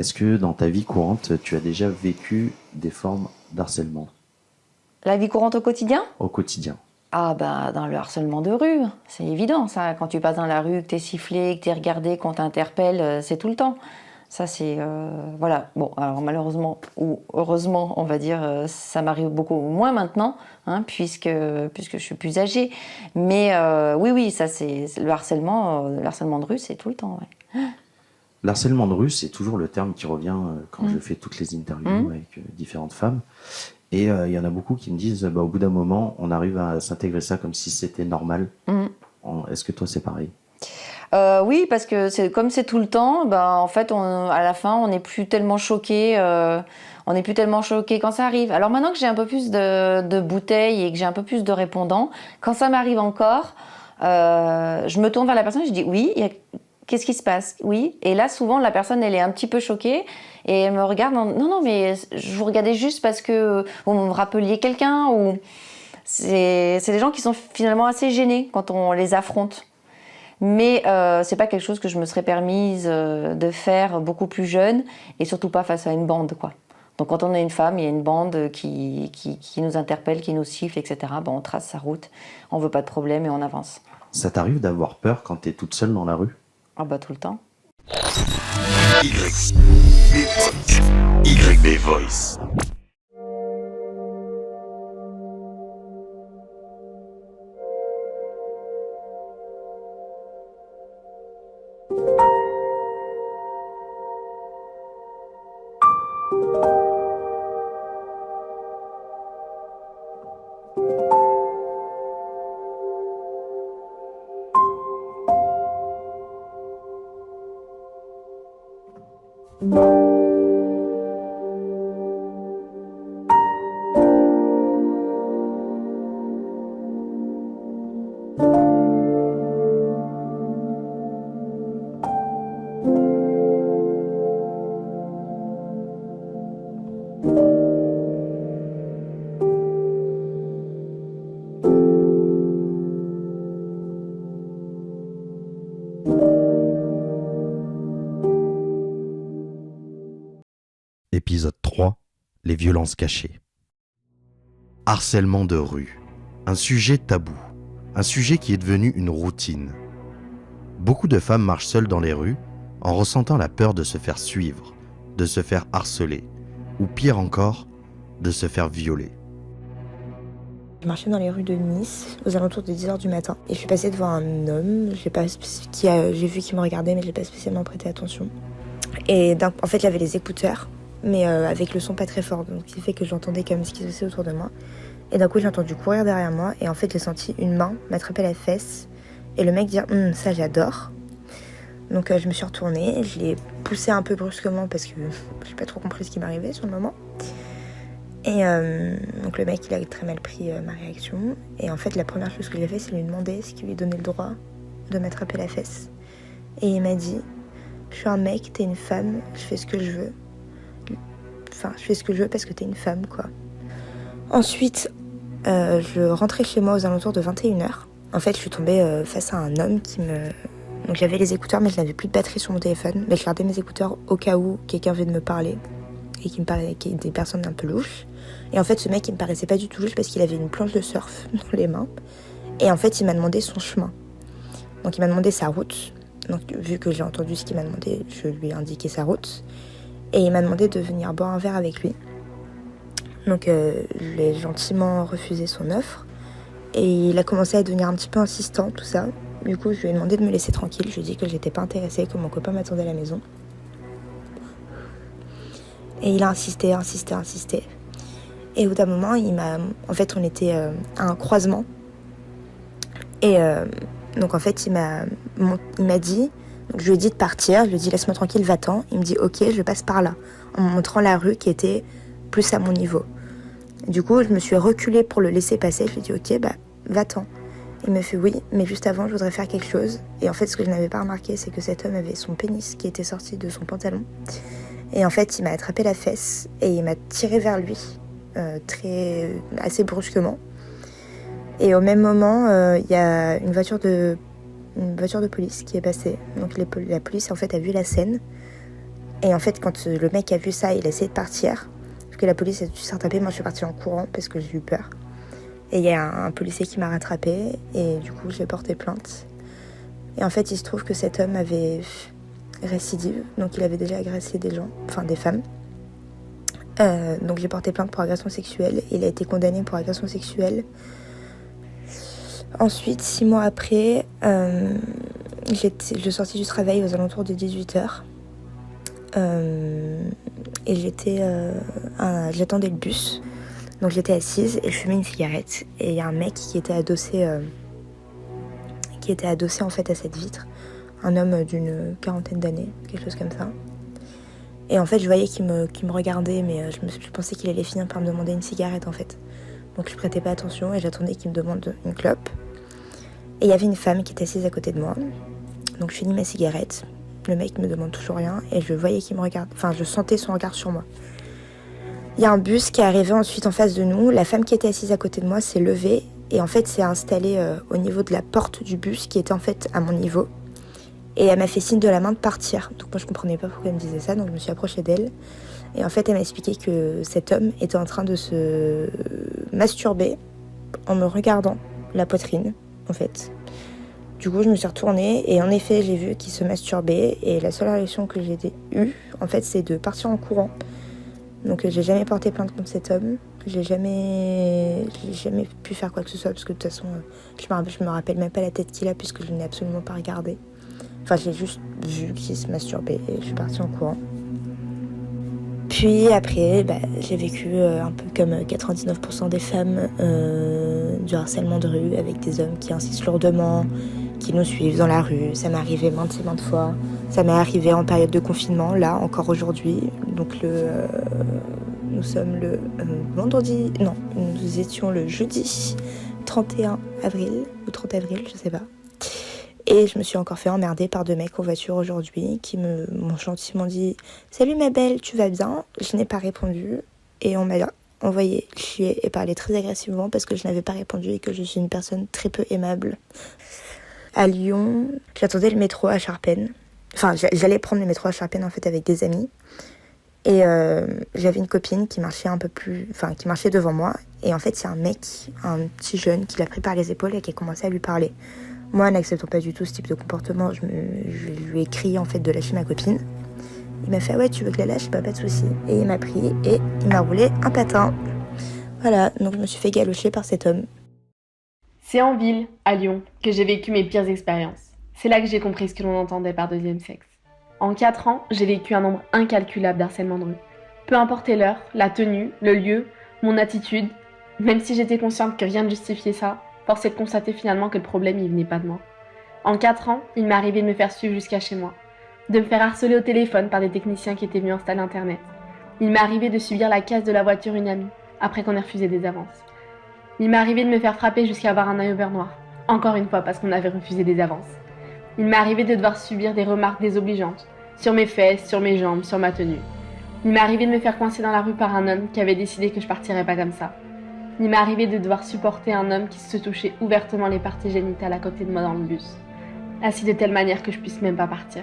Est-ce que dans ta vie courante, tu as déjà vécu des formes d'harcèlement La vie courante au quotidien? au quotidien? Ah bah dans le harcèlement de rue, c'est évident ça. Quand tu passes dans la rue, que t'es sifflé, que t'es regardé, qu'on t'interpelle, c'est tout le temps. Ça c'est voilà. Bon alors malheureusement ou heureusement on va dire, ça m'arrive beaucoup moins maintenant, hein, puisque je suis plus âgée. Mais oui oui ça c'est le harcèlement de rue c'est tout le temps. Ouais. L'harcèlement de rue, c'est toujours le terme qui revient quand je Mm. fais toutes les interviews Mm. avec différentes femmes. Et il y en a beaucoup qui me disent, bah, au bout d'un moment, on arrive à s'intégrer ça comme si c'était normal. Mm. Est-ce que toi, c'est pareil? Oui, parce que comme c'est tout le temps, ben, en fait, à la fin, on n'est plus tellement choqué. On n'est plus tellement choqué quand ça arrive. Alors maintenant que j'ai un peu plus de bouteilles et que j'ai un peu plus de répondants, quand ça m'arrive encore, je me tourne vers la personne et je dis oui. Qu'est-ce qui se passe? Oui. Et là, souvent, la personne, elle est un petit peu choquée et elle me regarde. Non, non, mais je vous regardais juste parce que vous me rappeliez quelqu'un ou c'est des gens qui sont finalement assez gênés quand on les affronte. Mais c'est pas quelque chose que je me serais permise de faire beaucoup plus jeune et surtout pas face à une bande, quoi. Donc quand on est une femme, il y a une bande qui nous interpelle, qui nous siffle, etc. Bon, on trace sa route, on veut pas de problème et on avance. Ça t'arrive d'avoir peur quand t'es toute seule dans la rue? Ah bah tout le temps. YB Voice. Épisode 3. Les violences cachées. Harcèlement de rue. Un sujet tabou. Un sujet qui est devenu une routine. Beaucoup de femmes marchent seules dans les rues en ressentant la peur de se faire suivre, de se faire harceler, ou pire encore, de se faire violer. Je marchais dans les rues de Nice aux alentours de 10h du matin et je suis passée devant un homme, j'ai vu qu'il me regardait mais j'ai pas spécialement prêté attention. Et en fait il avait les écouteurs mais avec le son pas très fort, donc ce qui fait que j'entendais quand même ce qui se passait autour de moi. Et d'un coup j'ai entendu courir derrière moi et en fait j'ai senti une main m'attraper la fesse et le mec dire ça j'adore. Donc je me suis retournée, je l'ai poussé un peu brusquement parce que j'ai pas trop compris ce qui m'arrivait sur le moment. Et donc le mec il a très mal pris ma réaction et en fait la première chose que j'ai fait c'est lui demander ce qui lui donnait le droit de m'attraper la fesse. Et il m'a dit je suis un mec, t'es une femme, je fais ce que je veux. Enfin je fais ce que je veux parce que t'es une femme quoi. Ensuite je rentrais chez moi aux alentours de 21h. En fait je suis tombée face à un homme qui me... Donc j'avais les écouteurs mais je n'avais plus de batterie sur mon téléphone. Mais je gardais mes écouteurs au cas où quelqu'un venait de me parler et qui me parlait des personnes un peu louches. Et en fait, ce mec, il me paraissait pas du tout louche parce qu'il avait une planche de surf dans les mains. Et en fait, il m'a demandé son chemin. Donc, il m'a demandé sa route. Donc, vu que j'ai entendu ce qu'il m'a demandé, je lui ai indiqué sa route. Et il m'a demandé de venir boire un verre avec lui. Donc, je lui ai gentiment refusé son offre. Et il a commencé à devenir un petit peu insistant, tout ça. Du coup, je lui ai demandé de me laisser tranquille. Je lui ai dit que j'étais pas intéressée, que mon copain m'attendait à la maison. Et il a insisté. Et au bout d'un moment, en fait, on était à un croisement. Et donc, en fait, il m'a dit... Donc, je lui ai dit de partir. Je lui ai dit, laisse-moi tranquille, va-t'en. Il me dit, ok, je passe par là. En me montrant la rue qui était plus à mon niveau. Du coup, je me suis reculée pour le laisser passer. Je lui ai dit, ok, bah, va-t'en. Il me fait, oui, mais juste avant, je voudrais faire quelque chose. Et en fait, ce que je n'avais pas remarqué, c'est que cet homme avait son pénis qui était sorti de son pantalon. Et en fait, il m'a attrapé la fesse et il m'a tiré vers lui, assez brusquement. Et au même moment, il y a une voiture de police qui est passée. Donc la police en fait a vu la scène. Et en fait, quand le mec a vu ça, il a essayé de partir. Parce que la police a dû se rattraper. Moi, je suis partie en courant parce que j'ai eu peur. Et il y a un policier qui m'a rattrapée. Et du coup, j'ai porté plainte. Et en fait, il se trouve que cet homme avait récidive. Donc, il avait déjà agressé des gens, enfin des femmes. Donc, j'ai porté plainte pour agression sexuelle. Il a été condamné pour agression sexuelle. Ensuite, 6 mois après, je sortis du travail aux alentours de 18h. Et j'attendais le bus. Donc j'étais assise et je fumais une cigarette. Et il y a un mec qui était adossé en fait à cette vitre. Un homme d'une 40aine d'années, quelque chose comme ça. Et en fait, je voyais qu'il me regardait, mais je pensais qu'il allait finir par me demander une cigarette en fait. Donc je prêtais pas attention et j'attendais qu'il me demande une clope. Et il y avait une femme qui était assise à côté de moi. Donc je finis ma cigarette. Le mec me demande toujours rien et je voyais qu'il me regarde. Enfin, je sentais son regard sur moi. Il y a un bus qui est arrivé ensuite en face de nous. La femme qui était assise à côté de moi s'est levée et en fait s'est installée au niveau de la porte du bus qui était en fait à mon niveau. Et elle m'a fait signe de la main de partir. Donc moi je comprenais pas pourquoi elle me disait ça, donc je me suis approchée d'elle. Et en fait elle m'a expliqué que cet homme était en train de se masturber en me regardant la poitrine en fait. Du coup je me suis retournée et en effet j'ai vu qu'il se masturbait et la seule réaction que j'ai eue en fait c'est de partir en courant. Donc j'ai jamais porté plainte contre cet homme. J'ai jamais pu faire quoi que ce soit parce que de toute façon je me rappelle même pas la tête qu'il a puisque je n'ai absolument pas regardé. Enfin, j'ai juste vu qu'il se masturbait et je suis partie en courant. Puis après, j'ai vécu un peu comme 99% des femmes du harcèlement de rue avec des hommes qui insistent lourdement, qui nous suivent dans la rue. Ça m'est arrivé maintes et maintes fois. Ça m'est arrivé en période de confinement, là, encore aujourd'hui. Donc nous sommes le vendredi... Non, nous étions le jeudi 31 avril ou 30 avril, je sais pas. Et je me suis encore fait emmerder par 2 mecs en voiture aujourd'hui qui m'ont gentiment dit « Salut ma belle, tu vas bien ?» Je n'ai pas répondu et on m'a envoyé chier et parler très agressivement parce que je n'avais pas répondu et que je suis une personne très peu aimable. À Lyon, j'attendais le métro à Charpennes. Enfin, j'allais prendre le métro à Charpennes en fait avec des amis. Et j'avais une copine qui marchait qui marchait devant moi. Et en fait, il y a un mec, un petit jeune, qui l'a pris par les épaules et qui a commencé à lui parler. Moi, n'acceptant pas du tout ce type de comportement, je lui ai crié en fait de lâcher ma copine. Il m'a fait « Ouais, tu veux que je la lâche ? Pas de souci. » Et il m'a pris et il m'a roulé un patin. Voilà, donc je me suis fait galocher par cet homme. C'est en ville, à Lyon, que j'ai vécu mes pires expériences. C'est là que j'ai compris ce que l'on entendait par deuxième sexe. En 4 ans, j'ai vécu un nombre incalculable d'harcèlement de rue. Peu importe l'heure, la tenue, le lieu, mon attitude, même si j'étais consciente que rien ne justifiait ça, force est de constater finalement que le problème il venait pas de moi. En 4 ans, il m'est arrivé de me faire suivre jusqu'à chez moi, de me faire harceler au téléphone par des techniciens qui étaient venus installer Internet. Il m'est arrivé de subir la casse de la voiture une amie, après qu'on ait refusé des avances. Il m'est arrivé de me faire frapper jusqu'à avoir un œil au beurre noir, encore une fois parce qu'on avait refusé des avances. Il m'est arrivé de devoir subir des remarques désobligeantes, sur mes fesses, sur mes jambes, sur ma tenue. Il m'est arrivé de me faire coincer dans la rue par un homme qui avait décidé que je partirais pas comme ça. Il m'est arrivé de devoir supporter un homme qui se touchait ouvertement les parties génitales à côté de moi dans le bus, assis de telle manière que je puisse même pas partir.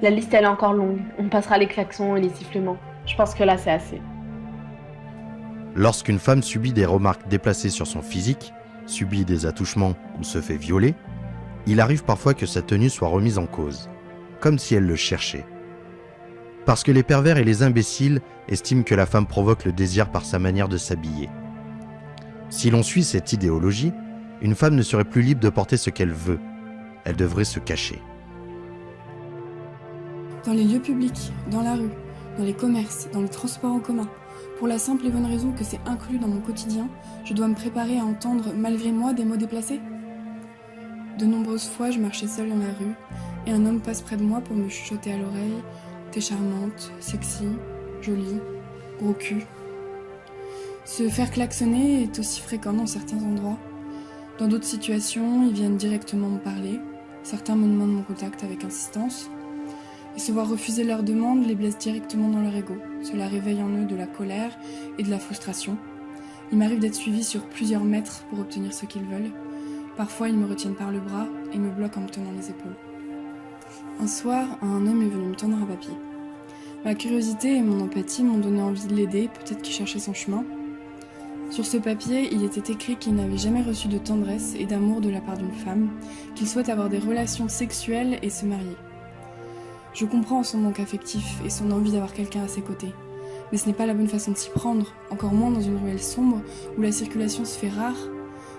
La liste elle est encore longue, on passera les klaxons et les sifflements. Je pense que là c'est assez. Lorsqu'une femme subit des remarques déplacées sur son physique, subit des attouchements ou se fait violer, il arrive parfois que sa tenue soit remise en cause, comme si elle le cherchait. Parce que les pervers et les imbéciles estiment que la femme provoque le désir par sa manière de s'habiller. Si l'on suit cette idéologie, une femme ne serait plus libre de porter ce qu'elle veut. Elle devrait se cacher. Dans les lieux publics, dans la rue, dans les commerces, dans le transport en commun, pour la simple et bonne raison que c'est inclus dans mon quotidien, je dois me préparer à entendre malgré moi des mots déplacés. De nombreuses fois, je marchais seule dans la rue et un homme passe près de moi pour me chuchoter à l'oreille « T'es charmante, sexy, jolie, gros cul ». Se faire klaxonner est aussi fréquent dans certains endroits. Dans d'autres situations, ils viennent directement me parler. Certains me demandent mon contact avec insistance. Et se voir refuser leurs demandes les blesse directement dans leur ego. Cela réveille en eux de la colère et de la frustration. Il m'arrive d'être suivie sur plusieurs mètres pour obtenir ce qu'ils veulent. Parfois, ils me retiennent par le bras et me bloquent en me tenant les épaules. Un soir, un homme est venu me tendre un papier. Ma curiosité et mon empathie m'ont donné envie de l'aider, peut-être qu'il cherchait son chemin. Sur ce papier, il était écrit qu'il n'avait jamais reçu de tendresse et d'amour de la part d'une femme, qu'il souhaite avoir des relations sexuelles et se marier. Je comprends son manque affectif et son envie d'avoir quelqu'un à ses côtés. Mais ce n'est pas la bonne façon de s'y prendre, encore moins dans une ruelle sombre où la circulation se fait rare.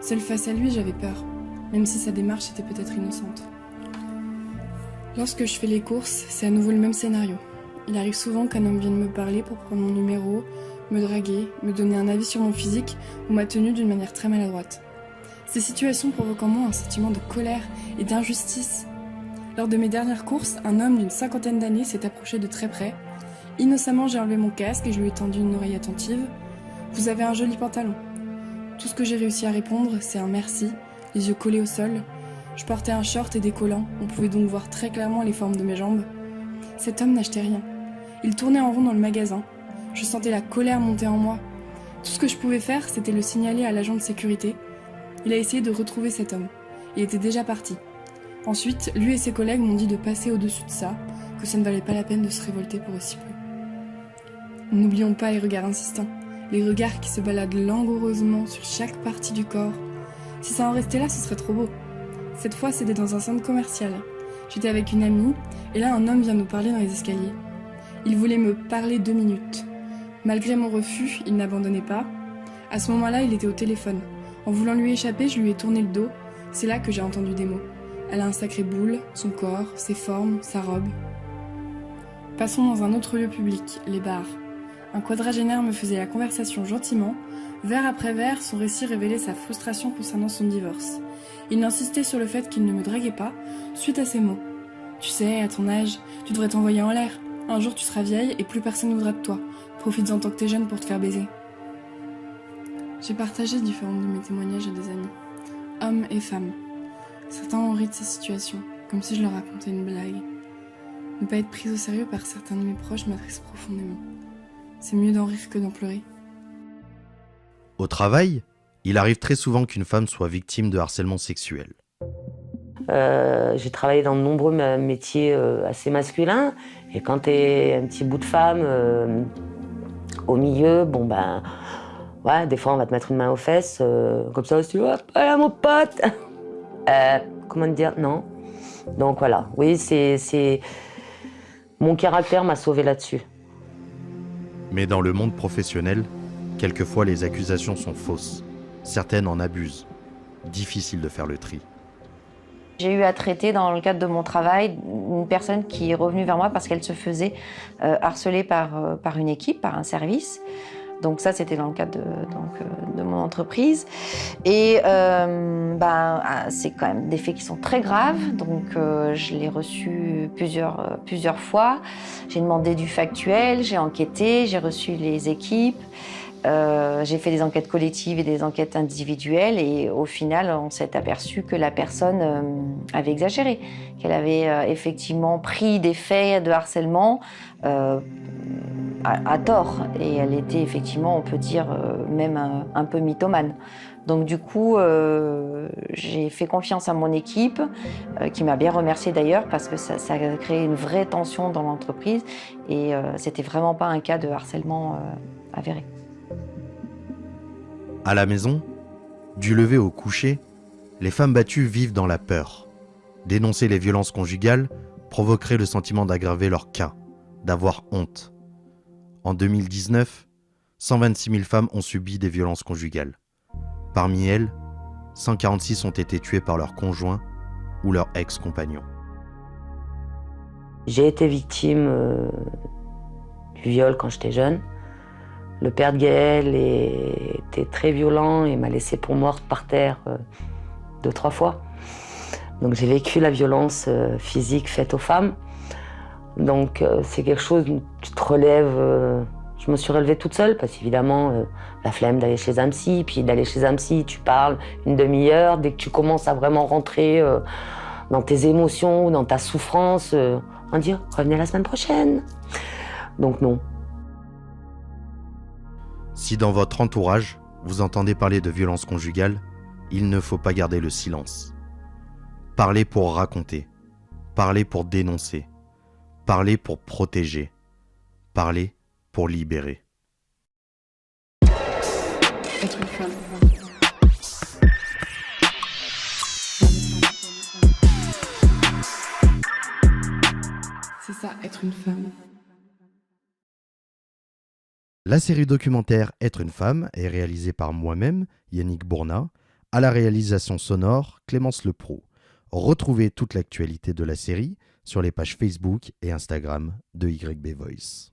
Seule face à lui, j'avais peur, même si sa démarche était peut-être innocente. Lorsque je fais les courses, c'est à nouveau le même scénario. Il arrive souvent qu'un homme vienne me parler pour prendre mon numéro, me draguer, me donner un avis sur mon physique ou ma tenue d'une manière très maladroite. Ces situations provoquent en moi un sentiment de colère et d'injustice. Lors de mes dernières courses, un homme d'une 50aine d'années s'est approché de très près. Innocemment, j'ai enlevé mon casque et je lui ai tendu une oreille attentive. « Vous avez un joli pantalon ». Tout ce que j'ai réussi à répondre, c'est un merci, les yeux collés au sol. Je portais un short et des collants, on pouvait donc voir très clairement les formes de mes jambes. Cet homme n'achetait rien. Il tournait en rond dans le magasin. Je sentais la colère monter en moi. Tout ce que je pouvais faire, c'était le signaler à l'agent de sécurité. Il a essayé de retrouver cet homme. Il était déjà parti. Ensuite, lui et ses collègues m'ont dit de passer au-dessus de ça, que ça ne valait pas la peine de se révolter pour aussi peu. N'oublions pas les regards insistants, les regards qui se baladent langoureusement sur chaque partie du corps. Si ça en restait là, ce serait trop beau. Cette fois, c'était dans un centre commercial. J'étais avec une amie, et là, un homme vient nous parler dans les escaliers. Il voulait me parler 2 minutes. Malgré mon refus, il n'abandonnait pas. À ce moment-là, il était au téléphone. En voulant lui échapper, je lui ai tourné le dos. C'est là que j'ai entendu des mots. Elle a un sacré boule, son corps, ses formes, sa robe. Passons dans un autre lieu public, les bars. Un quadragénaire me faisait la conversation gentiment. Vers après vers, son récit révélait sa frustration concernant son divorce. Il insistait sur le fait qu'il ne me draguait pas, suite à ces mots. « Tu sais, à ton âge, tu devrais t'envoyer en l'air. Un jour tu seras vieille et plus personne ne voudra de toi. Profites-en tant que t'es jeune pour te faire baiser. » J'ai partagé différents de mes témoignages à des amis, hommes et femmes. Certains ont ri de ces situations, comme si je leur racontais une blague. Ne pas être prise au sérieux par certains de mes proches m'attriste profondément. C'est mieux d'en rire que d'en pleurer. Au travail, il arrive très souvent qu'une femme soit victime de harcèlement sexuel. J'ai travaillé dans de nombreux métiers assez masculins, et quand t'es un petit bout de femme au milieu, ouais, des fois on va te mettre une main aux fesses, comme ça aussi, hop, voilà mon pote. Comment te dire, non. Donc voilà, oui, c'est mon caractère m'a sauvée là-dessus. Mais dans le monde professionnel, quelquefois les accusations sont fausses. Certaines en abusent. Difficile de faire le tri. J'ai eu à traiter dans le cadre de mon travail une personne qui est revenue vers moi parce qu'elle se faisait harceler par une équipe, par un service. Donc ça, c'était dans le cadre de mon entreprise. Et c'est quand même des faits qui sont très graves. Donc je l'ai reçu plusieurs fois. J'ai demandé du factuel, j'ai enquêté, j'ai reçu les équipes. J'ai fait des enquêtes collectives et des enquêtes individuelles. Et au final, on s'est aperçu que la personne avait exagéré. Qu'elle avait effectivement pris des faits de harcèlement à tort, et elle était effectivement, on peut dire, même un peu mythomane. Donc du coup, j'ai fait confiance à mon équipe, qui m'a bien remerciée d'ailleurs, parce que ça a créé une vraie tension dans l'entreprise, et c'était vraiment pas un cas de harcèlement avéré. À la maison, du lever au coucher, les femmes battues vivent dans la peur. Dénoncer les violences conjugales provoquerait le sentiment d'aggraver leur cas, d'avoir honte. En 2019, 126 000 femmes ont subi des violences conjugales. Parmi elles, 146 ont été tuées par leur conjoint ou leur ex-compagnon. J'ai été victime du viol quand j'étais jeune. Le père de Gaëlle était très violent et m'a laissé pour morte par terre 2-3 fois. Donc j'ai vécu la violence physique faite aux femmes. Donc c'est quelque chose où tu te relèves. Je me suis relevée toute seule parce qu'évidemment, la flemme d'aller chez un psy, puis d'aller chez un psy, tu parles une demi-heure. Dès que tu commences à vraiment rentrer dans tes émotions, dans ta souffrance, on dit « revenez la semaine prochaine ». Donc non. Si dans votre entourage, vous entendez parler de violences conjugales, il ne faut pas garder le silence. Parlez pour raconter, parlez pour dénoncer, parlez pour protéger. Parler pour libérer. Être une femme. C'est ça, être une femme. La série documentaire Être une femme est réalisée par moi-même, Yannick Bourna, à la réalisation sonore Clémence Lepro. Retrouvez toute l'actualité de la série sur les pages Facebook et Instagram de YB Voice.